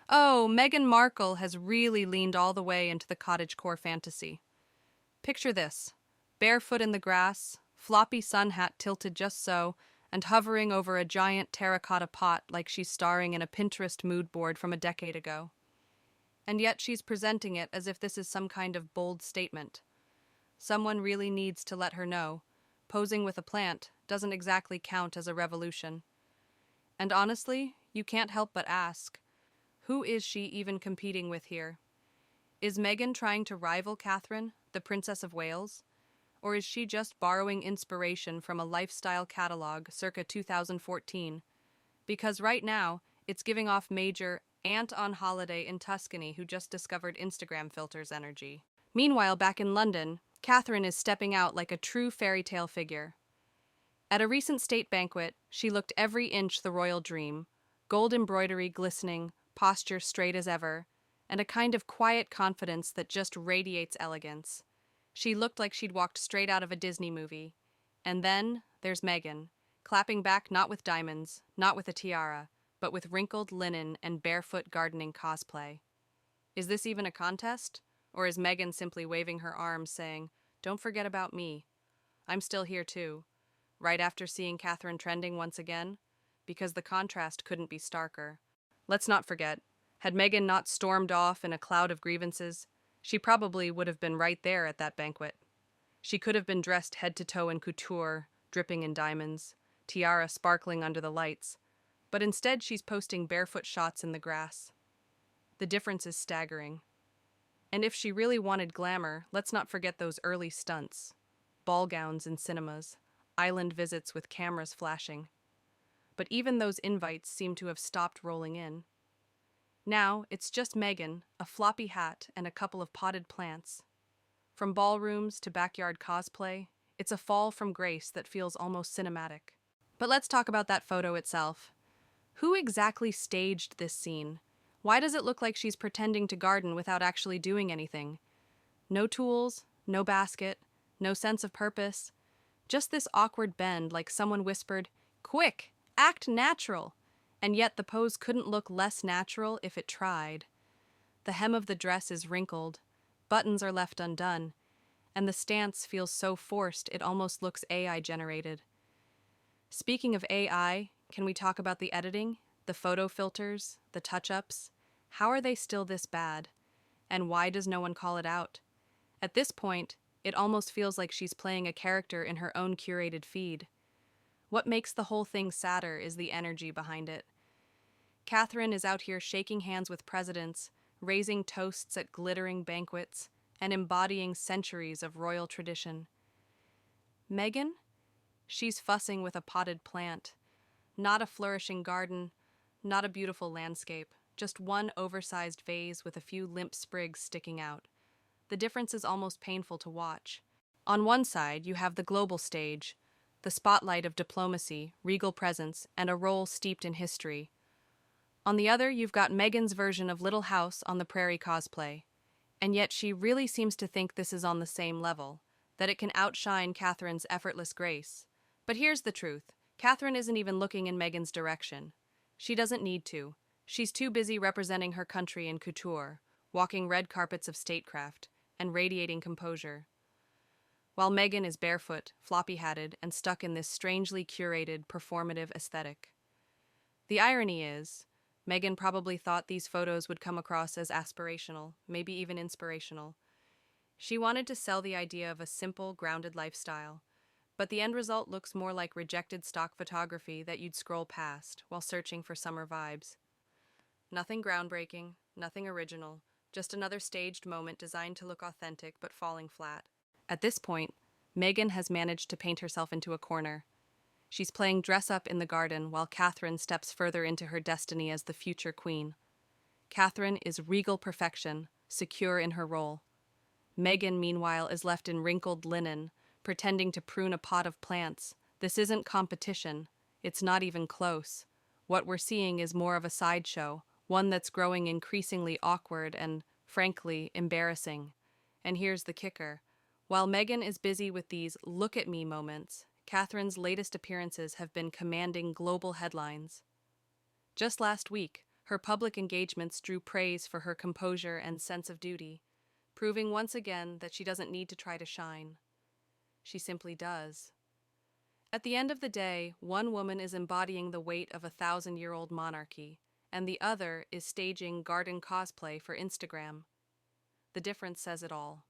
Oh, Meghan Markle has really leaned all the way into the cottagecore fantasy. Picture this: barefoot in the grass, floppy sun hat tilted just so, and hovering over a giant terracotta pot like she's starring in a Pinterest mood board from a decade ago. And yet she's presenting it as if this is some kind of bold statement. Someone really needs to let her know. Posing with a plant doesn't exactly count as a revolution. And honestly, you can't help but ask, who is she even competing with here? Is Meghan trying to rival Catherine, the Princess of Wales? Or is she just borrowing inspiration from a lifestyle catalog circa 2014? Because right now, it's giving off major aunt on holiday in Tuscany who just discovered Instagram filters energy. Meanwhile, back in London, Catherine is stepping out like a true fairy tale figure. At a recent state banquet, she looked every inch the royal dream, gold embroidery glistening, posture straight as ever, and a kind of quiet confidence that just radiates elegance. She looked like she'd walked straight out of a Disney movie. And then there's Meghan, clapping back not with diamonds, not with a tiara, but with wrinkled linen and barefoot gardening cosplay. Is this even a contest? Or is Meghan simply waving her arms saying, "Don't forget about me. I'm still here too," right after seeing Catherine trending once again? Because the contrast couldn't be starker. Let's not forget, had Meghan not stormed off in a cloud of grievances, she probably would have been right there at that banquet. She could have been dressed head to toe in couture, dripping in diamonds, tiara sparkling under the lights, but instead she's posting barefoot shots in the grass. The difference is staggering. And if she really wanted glamour, let's not forget those early stunts. Ball gowns in cinemas, island visits with cameras flashing. But even those invites seem to have stopped rolling in. Now, it's just Meghan, a floppy hat, and a couple of potted plants. From ballrooms to backyard cosplay, it's a fall from grace that feels almost cinematic. But let's talk about that photo itself. Who exactly staged this scene? Why does it look like she's pretending to garden without actually doing anything? No tools, no basket, no sense of purpose. Just this awkward bend like someone whispered, "Quick, act natural!" And yet the pose couldn't look less natural if it tried. The hem of the dress is wrinkled, buttons are left undone, and the stance feels so forced it almost looks AI generated. Speaking of AI, can we talk about the editing, the photo filters, the touch-ups? How are they still this bad? And why does no one call it out? At this point, it almost feels like she's playing a character in her own curated feed. What makes the whole thing sadder is the energy behind it. Catherine is out here shaking hands with presidents, raising toasts at glittering banquets, and embodying centuries of royal tradition. Meghan? She's fussing with a potted plant. Not a flourishing garden, not a beautiful landscape, just one oversized vase with a few limp sprigs sticking out. The difference is almost painful to watch. On one side, you have the global stage, the spotlight of diplomacy, regal presence, and a role steeped in history. On the other, you've got Meghan's version of Little House on the Prairie cosplay. And yet she really seems to think this is on the same level, that it can outshine Catherine's effortless grace. But here's the truth. Catherine isn't even looking in Meghan's direction. She doesn't need to. She's too busy representing her country in couture, walking red carpets of statecraft, and radiating composure. While Meghan is barefoot, floppy-hatted, and stuck in this strangely curated, performative aesthetic. The irony is, Meghan probably thought these photos would come across as aspirational, maybe even inspirational. She wanted to sell the idea of a simple, grounded lifestyle, but the end result looks more like rejected stock photography that you'd scroll past while searching for summer vibes. Nothing groundbreaking, nothing original, just another staged moment designed to look authentic but falling flat. At this point, Meghan has managed to paint herself into a corner. She's playing dress-up in the garden while Catherine steps further into her destiny as the future queen. Catherine is regal perfection, secure in her role. Meghan, meanwhile, is left in wrinkled linen, pretending to prune a pot of plants. This isn't competition. It's not even close. What we're seeing is more of a sideshow, one that's growing increasingly awkward and, frankly, embarrassing. And here's the kicker. While Meghan is busy with these look-at-me moments, Catherine's latest appearances have been commanding global headlines. Just last week, Her public engagements drew praise for her composure and sense of duty, proving once again that she doesn't need to try to shine. She simply does. At the end of the day, one woman is embodying the weight of a 1,000-year-old monarchy, and the other is staging garden cosplay for Instagram. The difference says it all.